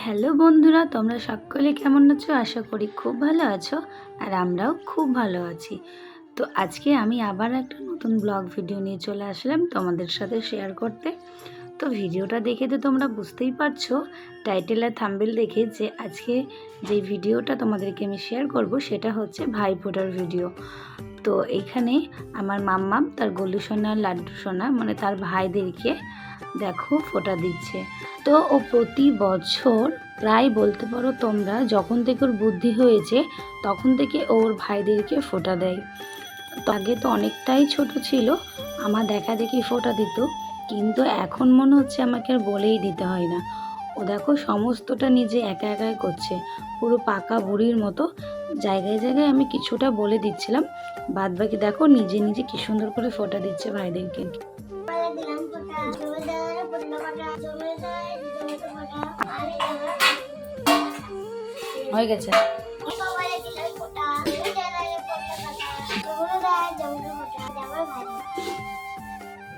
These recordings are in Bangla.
হ্যালো বন্ধুরা, তোমরা সকলে কেমন আছো? আশা করি খুব ভালো আছো। আর আমরাও খুব ভালো আছি। তো আজকে আমি আবার একটা নতুন ব্লগ ভিডিও নিয়ে চলে আসলাম তোমাদের সাথে শেয়ার করতে। তো ভিডিওটা দেখে তো তোমরা বুঝতেই পারছো টাইটেল আর থাম্বনেল দেখে যে আজকে যে ভিডিওটা তোমাদেরকে আমি শেয়ার করব সেটা হচ্ছে ভাইফোঁটার ভিডিও। তো এইখানে আমার মাম্মাম তার গলু সোনা লাড্ডু সোনা মানে তার ভাইদেরকে দেখো ফোঁটা দিচ্ছে। তো ও প্রতি বছর প্রায় বলতে পারো তোমরা যখন থেকে ওর বুদ্ধি হয়েছে তখন থেকে ওর ভাইদেরকে ফোঁটা দেয়। তো আগে তো অনেকটাই ছোট ছিল, আমার দেখা দেখি ফোঁটা দিত, কিন্তু এখন মনে হচ্ছে আমাকে আর বলেই দিতে হয় না। ও দেখো সমস্তটা নিজে একা একাই করছে, পুরো পাকা বুড়ির মতো। জায়গায় জায়গায় আমি কিছুটা বলে দিচ্ছিলাম, বাদ বাকি দেখো নিজে নিজে কি সুন্দর করে ফোঁটা দিচ্ছে ভাইদেরকে। হয়ে গেছে।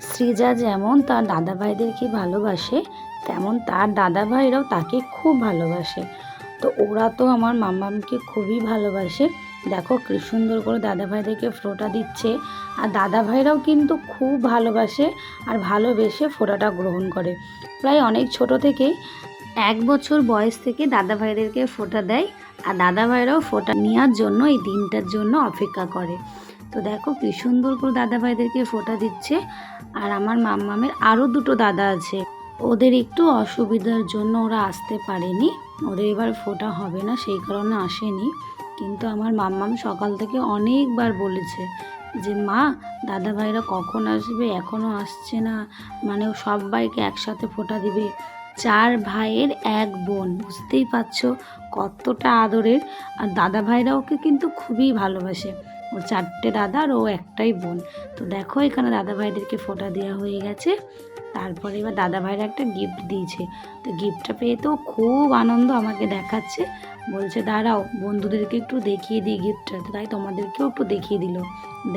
সৃজা যেমন তার দাদা ভাইদেরকে ভালোবাসে, তেমন তার দাদা ভাইরাও তাকে খুব ভালোবাসে। তো ওরা তো আমার মাম্মামকে খুবই ভালোবাসে। দেখো কি সুন্দর করে দাদা ভাইদেরকে ফোঁটা দিচ্ছে। আর দাদা ভাইরাও কিন্তু খুব ভালোবাসে আর ভালোবেসে ফোঁটাটা গ্রহণ করে। প্রায় অনেক ছোট থেকেই 1 বছর বয়স থেকে দাদা ভাইদেরকে ফোঁটা দেয়। আর দাদা ভাইরাও ফোঁটা নেওয়ার জন্য এই দিনটার জন্য অপেক্ষা করে। তো দেখো কি সুন্দর করে দাদা ভাইদেরকে ফোঁটা দিচ্ছে। আর আমার মাম্মামের আরও দুটো দাদা আছে, ওদের একটু অসুবিধার জন্য ওরা আসতে পারেনি, ওদের এবার ফোঁটা হবে না সেই কারণে আসেনি। কিন্তু আমার মাম্মাম সকাল থেকে অনেকবার বলেছে যে মা দাদা ভাইরা কখন আসবে, এখনও আসছে না, মানে ও সবাইকে একসাথে ফোঁটা দিবে। 4 ভাইয়ের 1 বোন, বুঝতেই পারছো কতটা আদরের। আর দাদা ভাইরা ওকে কিন্তু খুবই ভালোবাসে। ওর 4টে দাদা আর ও একটাই বোন। তো দেখো এখানে দাদা ভাইদেরকে ফোঁটা দেওয়া হয়ে গেছে। তারপরে এবার দাদা ভাইরা একটা গিফট দিয়েছে। তো গিফটটা পেয়ে তো খুব আনন্দ, আমাকে দেখাচ্ছে, বলছে দাঁড়াও বন্ধুদেরকে একটু দেখিয়ে দিই গিফটটা। তো তাই তোমাদেরকেও একটু দেখিয়ে দিল।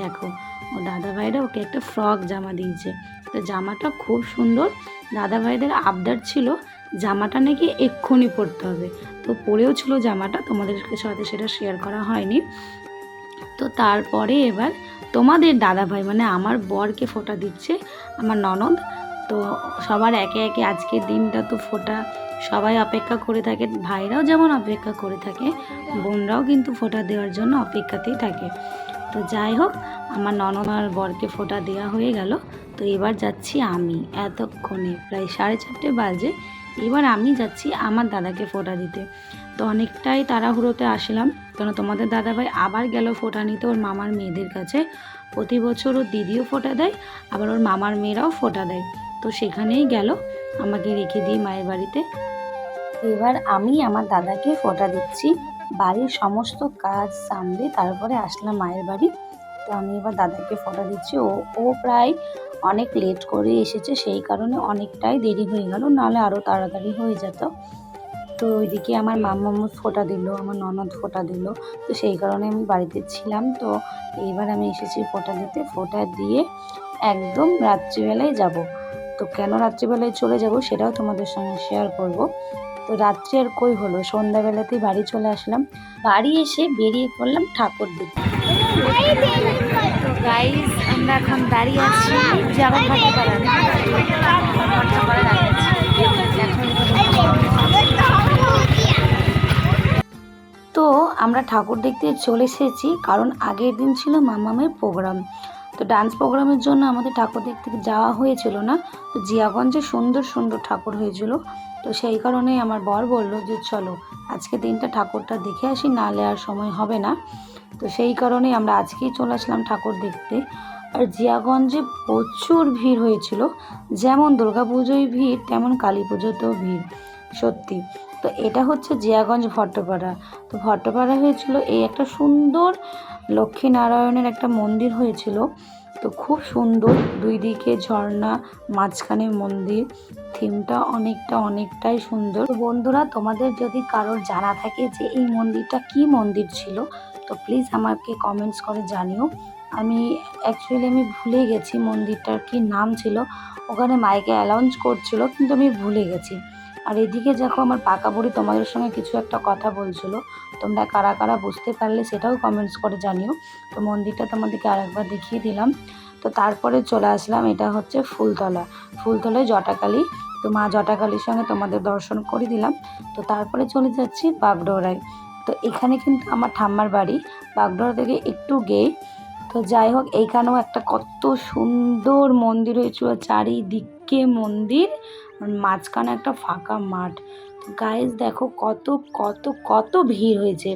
দেখো ও দাদা ভাইরা ওকে একটা ফ্রক জামা দিয়েছে। তো জামাটা খুব সুন্দর। দাদা ভাইদের আবদার ছিল জামাটা নাকি এক্ষুনি পরতে হবে। তো পরেও ছিল জামাটা, তোমাদেরকে সাথে সেটা শেয়ার করা হয়নি। তো তারপরে এবার তোমাদের দাদা ভাই মানে আমার বরকে ফোঁটা দিচ্ছে আমার ননদ। তো সবার একে একে আজকের দিনটা তো ফোঁটা সবাই অপেক্ষা করে থাকে, ভাইরাও যেমন অপেক্ষা করে থাকে, বোনরাও কিন্তু ফোঁটা দেওয়ার জন্য অপেক্ষাতেই থাকে। তো যাই হোক আমার ননদ আর বরকে ফোঁটা দেওয়া হয়ে গেল। তো এবার যাচ্ছি আমি, এতক্ষণে প্রায় 4:30 বাজে, এবার আমি যাচ্ছি আমার দাদাকে ফোঁটা দিতে। তো অনেকটাই তাড়াহুড়োতে আসলাম, কেন তোমাদের দাদাভাই আবার গেল ফোঁটা নিতে ওর মামার মেয়েদের কাছে। প্রতি বছর ওর দিদিও ফোঁটা দেয়, আবার ওর মামার মেয়েরাও ফোঁটা দেয়। তো সেখানেই গেল আমাকে রেখে দিয়ে মায়ের বাড়িতে। এবার আমি আমার দাদাকে ফোঁটা দিচ্ছি, বাড়ির সমস্ত কাজ সামলে তারপরে আসলাম মায়ের বাড়ি। তো আমি এবার দাদাকে ফোঁটা দিচ্ছি। ও প্রায় অনেক লেট করে এসেছে, সেই কারণে অনেকটাই দেরি হয়ে গেল, নাহলে আরও তাড়াতাড়ি হয়ে যেত। তো ওইদিকে আমার মাম্মামও ফোঁটা দিল, আমার ননদ ফোঁটা দিল। তো সেই কারণে আমি বাড়িতে ছিলাম। তো এইবার আমি এসেছি ফোঁটা দিতে। ফোঁটা দিয়ে একদম রাত্রিবেলায় যাব। তো কেন রাত্রিবেলায় চলে যাব সেটাও তোমাদের সঙ্গে শেয়ার করব। তো রাত্রি আর কই হলো, সন্ধ্যাবেলাতেই বাড়ি চলে আসলাম। বাড়ি এসে বেরিয়ে পড়লাম ঠাকুর দেখতে। তো গাইস আমরা এখন দাঁড়িয়ে আছি যাওয়ার তো আমরা ঠাকুর দেখতে চলে এসেছি, কারণ আগের দিন ছিল মামামের প্রোগ্রাম। তো ডান্স প্রোগ্রামের জন্য আমাদের ঠাকুর দেখতে যাওয়া হয়েছিল না। তো জিয়াগঞ্জে সুন্দর সুন্দর ঠাকুর হয়েছিল। তো সেই কারণে আমার বর বলল যে চলো আজকে দিনটা ঠাকুরটা দেখে আসি, নাহলে আর সময় হবে না। তো সেই কারণে আমরা আজকেই চলে আসলাম ঠাকুর দেখতে। আর জিয়াগঞ্জে প্রচুর ভিড় হয়েছিল, যেমন দুর্গাপুজোয় ভিড় তেমন কালী পুজোতেও ভিড়, সত্যি। তো এটা হচ্ছে জিয়াগঞ্জ ভট্টপাড়া। তো ভট্টপাড়া হয়েছিল এই একটা সুন্দর লক্ষ্মীনারায়ণের একটা মন্দির হয়েছিল। তো খুব সুন্দর, দুই দিকে ঝর্ণা, মাঝখানে মন্দির, থিমটা অনেকটাই সুন্দর। তো বন্ধুরা তোমাদের যদি কারোর জানা থাকে যে এই মন্দিরটা কি মন্দির ছিল, তো প্লিজ আমাকে কমেন্টস করে জানিও। আমি ভুলে গেছি মন্দিরটার কি নাম ছিল, ওখানে মাইকে অ্যানাউন্স করছিল কিন্তু আমি ভুলে গেছি। আর এদিকে দেখো আমার পাকা বুড়ি তোমাদের সঙ্গে কিছু একটা কথা বলছিল, তোমরা কারা কারা বুঝতে পারলে সেটাও কমেন্টস করে জানিও। তো মন্দিরটা তোমাদেরকে আরেকবার দেখিয়ে দিলাম। তো তারপরে চলে আসলাম, এটা হচ্ছে ফুলতলায় জটাকালী। তো মা জটাকালীর সঙ্গে তোমাদের দর্শন করে দিলাম। তো তারপরে চলে যাচ্ছি বাগডোরায়। তো এখানে কিন্তু আমার ঠাম্মার বাড়ি, বাগডোরা থেকে একটু গিয়ে। তো যাই হোক, এইখানেও একটা কত সুন্দর মন্দির হয়েছিল, চারিদিকে মন্দির আর মাঝখানে একটা ফাঁকা মাঠ। গাইজ দেখো কত কত কত ভিড় হয়েছে।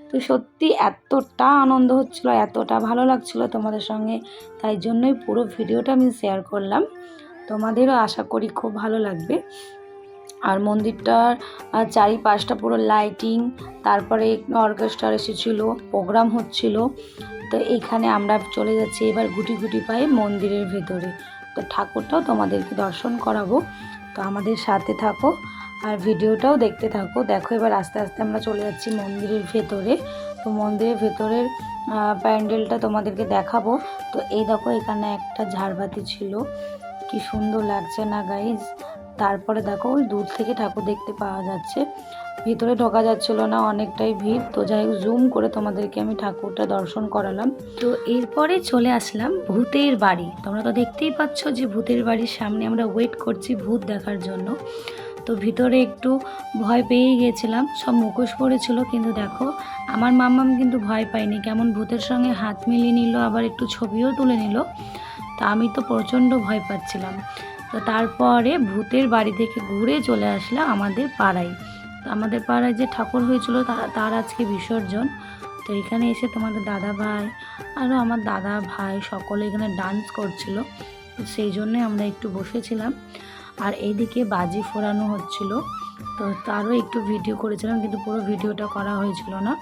তো সত্যি এতটা আনন্দ হচ্ছিলো, এতটা ভালো লাগছিলো তোমাদের সঙ্গে, তাই জন্যই পুরো ভিডিওটা আমি শেয়ার করলাম। তোমাদেরও আশা করি খুব ভালো লাগবে। আর মন্দিরটার চারিপাশটা পুরো লাইটিং, তারপরে অর্কেস্ট্রা এসেছিলো, প্রোগ্রাম হচ্ছিল। তো এখানে আমরা চলে যাচ্ছি এবার গুটি গুটি পায়ে মন্দিরের ভেতরে। তো ঠাকুরটাও তোমাদেরকে দর্শন করাবো, তো আমাদের সাথে থাকো আর ভিডিওটাও দেখতে থাকো। দেখো এবার আস্তে আস্তে আমরা চলে যাচ্ছি মন্দিরের ভেতরে। তো মন্দিরের ভেতরের প্যান্ডেলটা তোমাদেরকে দেখাবো। তো এই দেখো এখানে একটা ঝাড়বাতি ছিল, কি সুন্দর লাগছে না গাইজ। তারপরে দেখো ওই দূর থেকে ঠাকুর দেখতে পাওয়া যাচ্ছে, ভিতরে ঢোকা যাচ্ছিল না, অনেকটাই ভিড়। তো যাই হোক জুম করে তোমাদেরকে আমি ঠাকুরটা দর্শন করালাম। তো এরপরে চলে আসলাম ভূতের বাড়ি। তোমরা তো দেখতেই পাচ্ছ যে ভূতের বাড়ির সামনে আমরা ওয়েট করছি ভূত দেখার জন্য। তো ভিতরে একটু ভয় পেয়ে গিয়েছিলাম, সব মুখোশ পড়েছিল, কিন্তু দেখো আমার মাম্মাম কিন্তু ভয় পায়নি, কেমন ভূতের সঙ্গে হাত মিলিয়ে নিল, আবার একটু ছবিও তুলে নিল। তা আমি তো প্রচণ্ড ভয় পাচ্ছিলাম। তো তারপরে ভূতের বাড়ি থেকে ঘুরে চলে আসলাম আমাদের পাড়ায়। তো আমাদের পাড়ায় যে ঠাকুর হয়েছিল তার আজকে বিসর্জন। তো এখানে এসে তোমাদের দাদা ভাই আরও আমার দাদা ভাই সকলে এখানে ডান্স করছিল, সেই জন্যে আমরা একটু বসেছিলাম। আর এইদিকে বাজি ফোড়ানো হচ্ছিল, তো তারও একটু ভিডিও করেছিলাম, কিন্তু পুরো ভিডিওটা করা হয়েছিল না।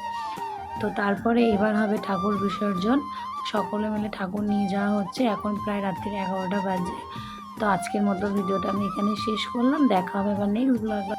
তো তারপরে এবার হবে ঠাকুর বিসর্জন, সকলে মিলে ঠাকুর নিয়ে যাওয়া হচ্ছে। এখন প্রায় রাত্রির 11টা বাজে। তো আজকের মতো ভিডিওটা আমি এখানে শেষ করলাম, দেখা হবে এবার নেক্সট ব্লগে।